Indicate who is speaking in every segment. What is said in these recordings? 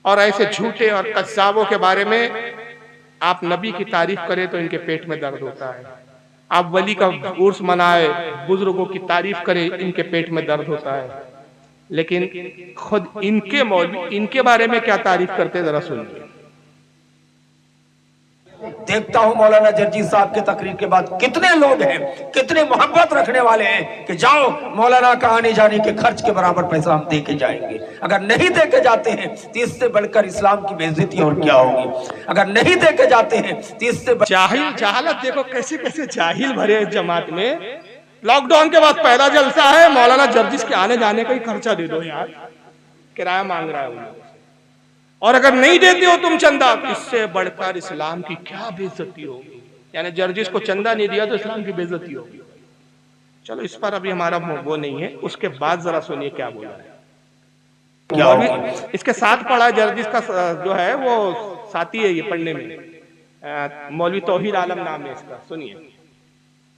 Speaker 1: اور ایسے جھوٹے اور قذابوں کے بارے میں آپ نبی کی تعریف کریں تو ان کے پیٹ میں درد ہوتا ہے، آپ ولی کا عرس منائے، بزرگوں کی تعریف کریں، ان کے پیٹ میں درد ہوتا ہے، لیکن خود ان کے مولوی ان کے بارے میں کیا تعریف کرتے ذرا سنیے۔
Speaker 2: دیکھتا ہوں مولانا جرجیس صاحب کے تقریر کے بعد کتنے لوگ ہیں، کتنے محبت رکھنے والے ہیں کہ جاؤ مولانا کا آنے جانے کے خرچ کے برابر پیسہ ہم دے کے جائیں گے۔ اگر نہیں دے کے جاتے ہیں تو اس سے بڑھ کر اسلام کی بے عزتی اور کیا ہوگی؟ اگر نہیں دے کے جاتے ہیں تو اس سے
Speaker 1: جہالت دیکھو کیسے کیسے جاہل بھرے اس جماعت میں۔ لاک ڈاؤن کے بعد پہلا جلسہ ہے، مولانا جرجیس کے آنے جانے کا ہی خرچہ دے دو یار، کرایہ مانگ رہا ہے، اور اگر نہیں دیتے ہو تم چندہ، اس سے بڑھ کر اسلام کی کیا بے عزتی ہوگی؟ یعنی جرجیس کو چندہ نہیں دیا تو اسلام کی بے عزتی ہوگی۔ چلو اس پر ابھی ہمارا وہ نہیں ہے، اس کے بعد ذرا سنیے کیا بولا ہے۔ اس کے ساتھ پڑھا جرجیس کا جو ہے وہ ساتھی ہے یہ پڑھنے میں، مولوی توحید عالم نام ہے اس کا، سنیے۔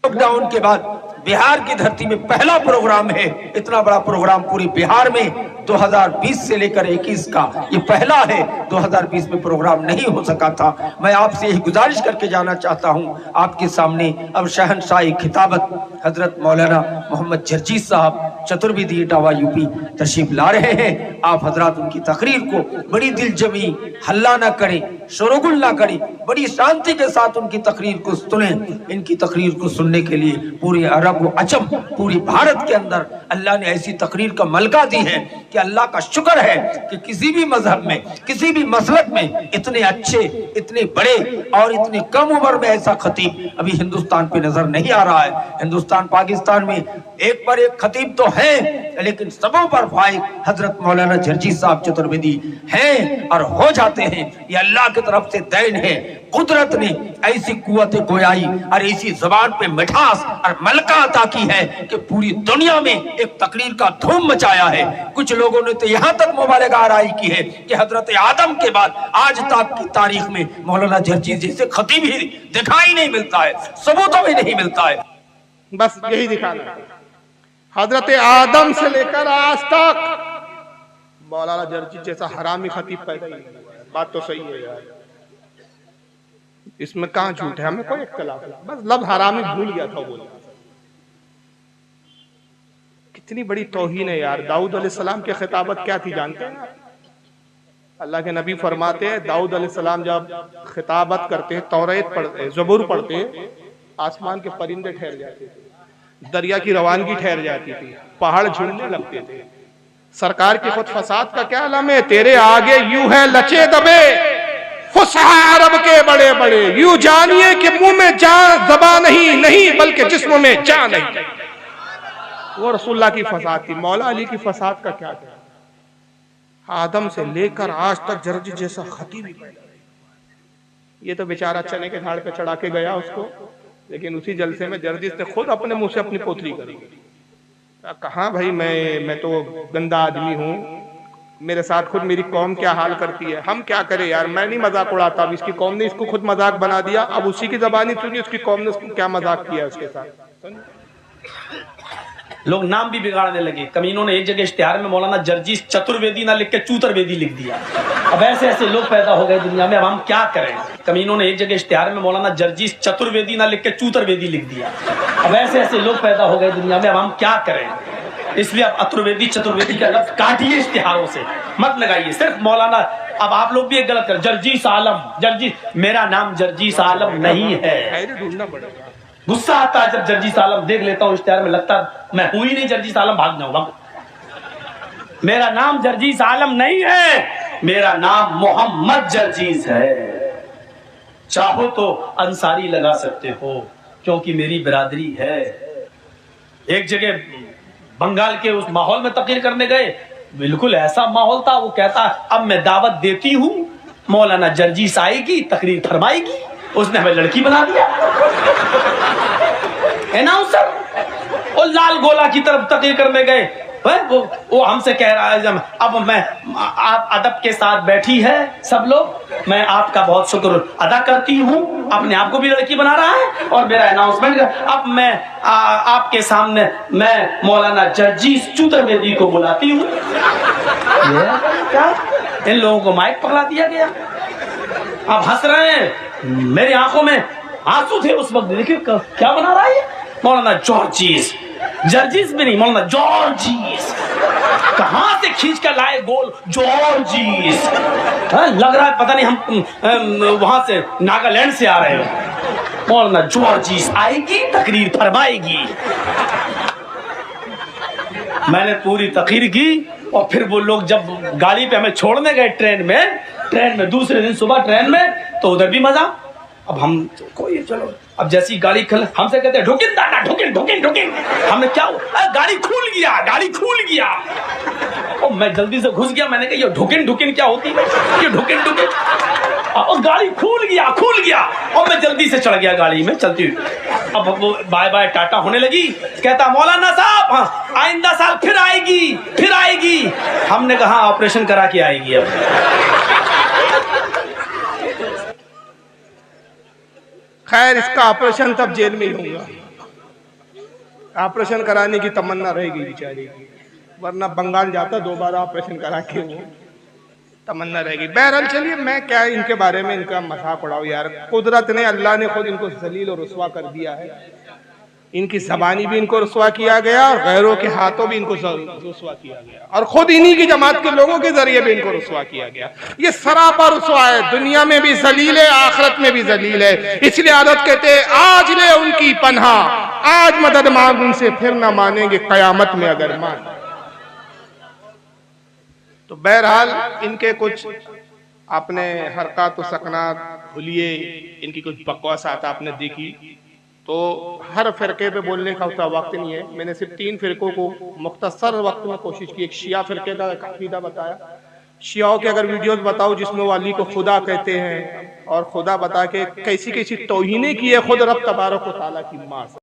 Speaker 2: لاک ڈاؤن کے بعد بہار کی دھرتی میں پہلا پروگرام ہے، اتنا بڑا پروگرام پوری بہار میں 2020 سے لے کر 21 کا یہ پہلا ہے۔ 2020 میں پروگرام نہیں ہو سکا تھا۔ میں آپ سے یہی گزارش کر کے جانا چاہتا ہوں، آپ کے سامنے اب شہنشاہی خطابت حضرت مولانا محمد جرجیس صاحب چترویدی اٹاوہ یوپی تشریف لا رہے ہیں۔ آپ حضرات ان کی تقریر کو بڑی دل جمی، ہلہ نہ کریں، شورغل نہ کریں، بڑی شانتی کے ساتھ ان کی تقریر کو سنیں۔ ان کی تقریر کو سننے کے لیے پورے عرب و عجم، پوری بھارت کے اندر اللہ نے ایسی تقریر کا ملکہ دی ہے کہ اللہ کا شکر ہے کہ کسی بھی مذہب میں، کسی بھی مسلک میں اتنے اچھے، اتنے بڑے اور اتنے کم عمر میں ایسا خطیب ابھی ہندوستان پہ نظر نہیں آ رہا ہے۔ ہندوستان پاکستان میں ایک پر ایک خطیب تو ہیں، لیکن سبوں پر فائق حضرت مولانا جرجیس صاحب چترویدی ہیں اور ہو جاتے ہیں۔ یہ اللہ کی طرف سے دین ہے، قدرت نے ایسی قوت گویائی اور ایسی زبان پہ مٹھاس اور ملکہ عطا کی ہے کہ پوری دنیا میں ایک تقریر کا دھوم مچایا ہے۔ کچھ لوگوں نے تو یہاں تک مبالغہ آرائی کی ہے کہ حضرت آدم کے بعد آج تک کی تاریخ میں مولانا جرجیس جیسے خطیب ہی دکھائی نہیں ملتا ہے، ثبوتوں میں نہیں ملتا ہے۔
Speaker 1: بس یہی دکھانا ہے، حضرت آدم سے لے کر آج تک مولانا جرجیس جیسا حرامی خطیب پیدا ہی نہیں ہوا ہے۔ بات تو صحیح ہے یار، اس میں کہاں جھوٹ ہے، ہمیں کوئی اختلاف نہیں، بس لفظ حرامی بھول گیا تھا بولنا۔ کتنی بڑی توہین ہے یار۔ داؤد علیہ السلام کی خطابت کیا تھی جانتے ہیں؟ اللہ کے نبی فرماتے ہیں داؤد علیہ السلام جب خطابت کرتے، توریت پڑھتے، زبور پڑھتے، آسمان کے پرندے ٹھہر جاتے تھے، دریا کی روانگی ٹھہر جاتی تھی، پہاڑ جھومنے لگتے تھے۔ سرکار کی خود فساد کا کیا علم ہے؟ تیرے آگے یوں ہے لچے دبے فصحاء عرب کے بڑے بڑے، یوں جانیے کہ منہ میں جان زبان نہیں بلکہ جسم میں جان نہیں۔ وہ رسول اللہ کی فساد تھی، مولا علی کی فساد کا کیا تھا؟ آدم سے لے کر آج تک جرجیس جیسا خطیب ہی پیدا نہیں۔ یہ تو بیچارہ چنے کے جھاڑ پہ چڑھا کے گیا اس کو، لیکن اسی جلسے میں جرجیس نے خود اپنے منہ سے اپنی پوتری کری۔ کہاں بھائی میں تو گندا آدمی ہوں، میرے ساتھ خود میری قوم کیا حال کرتی ہے، ہم کیا کریں یار، میں نہیں مذاق اڑاتا، اب اس کی قوم نے اس کو خود مذاق بنا دیا، اب اسی کی زبانی سنی اس کی قوم نے اس کو کیا مذاق کیا اس کے ساتھ۔
Speaker 3: لوگ نام بھی بگاڑنے لگے، کمینوں نے ایک جگہ اشتہار میں مولانا جرجیس چترویدی نہ لکھ کے چوترویدی لکھ دیا۔ اب ایسے ایسے لوگ پیدا ہو گئے دنیا میں، اب ہم کیا کریں؟ کمینوں نے ایک جگہ اشتہار میں مولانا جرجیس چترویدی نہ لکھ کے چوترویدی لکھ دیا۔ اب ایسے ایسے لوگ پیدا ہو گئے دنیا میں، اب ہم کیا کریں؟ اس لیے اب اترویدی چترویدی کا لفظ کاٹیے اشتہاروں سے، مت لگائیے صرف مولانا۔ اب آپ لوگ بھی ایک غلط کر، جرجیس عالم، جرجیس، میرا نام جرجیس عالم نہیں ہے۔ غصہ آتا ہے جب جرجیس عالم دیکھ لیتا ہوں اشتہار میں، لگتا میں ہوں ہی نہیں جرجیس عالم، بھاگ جاؤں گا۔ میرا نام جرجیس عالم نہیں ہے، میرا نام محمد جرجیس ہے۔ چاہو تو انصاری لگا سکتے ہو کیونکہ میری برادری ہے۔ ایک جگہ بنگال کے اس ماحول میں تقریر کرنے گئے، بالکل ایسا ماحول تھا، وہ کہتا اب میں دعوت دیتی ہوں، مولانا جرجیس آئے گی، تقریر فرمائے گی، اس نے ہمیں لڑکی بنا دیا۔ اناؤنسر وہ لال گولا کی طرف تقریر کرنے گئے، وہ ہم سے کہہ رہا ہے اب میں آپ ادب کے ساتھ بیٹھی ہے سب لوگ، میں آپ کا بہت شکر ادا کرتی ہوں، اپنے آپ کو بھی لڑکی بنا رہا ہے، اور میرا اناؤنسمنٹ اب میں آپ کے سامنے میں مولانا جرجیس چترویدی کو بلاتی ہوں۔ ان لوگوں کو مائک پکڑا دیا گیا. آپ ہنس رہے ہیں, میری آنکھوں میں آنسو تھے اس وقت. دیکھیے کیا بنا رہا ہے مولانا جارجیز, جرجیز بھی نہیں, مولانا جارجیز. کہاں سے کھینچ کر لائے گول جارجیز. لگ رہا ہے پتہ نہیں ہم وہاں سے ناگالینڈ سے آ رہے ہیں. مولانا جارجیز آئے گی, تقریر فرمائے گی. میں نے پوری تقریر کی, اور پھر وہ لوگ جب گاڑی پہ ہمیں چھوڑنے گئے ٹرین میں دوسرے دن صبح ٹرین میں, تو ادھر بھی مزہ. اب ہم کوئی چلو, اب جیسی گاڑی ہم سے کہتے ہیں ڈھکن دادا ڈھکن ڈھکن ڈھکن. ہم نے کیا, گاڑی کھول گیا. اور میں جلدی سے گھس گیا. میں نے کہا یہ ڈھکن ڈھکن کیا ہوتی ہے, یہ ڈھکن ڈھکن. اور گاڑی کھول گیا. اور میں جلدی سے چڑھ گیا گاڑی میں چلتی ہوئی. اب وہ بائے بائے ٹاٹا ہونے لگی. کہتا مولانا صاحب آئندہ سال پھر آئے گی. ہم نے کہا آپریشن کرا کے آئے گی. اب
Speaker 1: خیر اس کا آپریشن تب جیل میں ہی ہوگا. آپریشن کرانے کی تمنا رہے گی بیچاری کی, ورنہ بنگال جاتا دوبارہ آپریشن کرا کے, وہ تمنا رہے گی. بہرحال چلیے, میں کیا ان کے بارے میں ان کا مذاق اڑاؤ یار. قدرت نے, اللہ نے خود ان کو ذلیل اور رسوا کر دیا ہے. ان کی زبانی بھی ان کو رسوا کیا گیا, اور غیروں کے ہاتھوں بھی ان کو رسوا کیا گیا, اور خود انہی کی جماعت کے لوگوں کے ذریعے بھی ان کو رسوا کیا گیا. یہ سراپا رسوا ہے, دنیا میں بھی ذلیل ہے, آخرت میں بھی ذلیل ہے. اس لیے عادت کہتے ہیں آج لے ان کی پناہ, آج مدد مانگ ان سے, پھر نہ مانیں گے قیامت میں اگر مان. تو بہرحال ان کے کچھ اپنے حرکات و سکنات بھولیے, ان کی کچھ بکواسات آپ نے دیکھی. تو ہر فرقے پہ بولنے کا اتنا وقت نہیں ہے. میں نے صرف 3 فرقوں کو مختصر وقت میں کوشش کی. ایک شیعہ فرقے کا عقیدہ بتایا. شیعوں کے اگر ویڈیوز بتاؤ جس میں وہ علی کو خدا کہتے ہیں, اور خدا بتا کے کیسی توہینیں کی ہے خود رب تبارک و تعالیٰ کی ماں سے.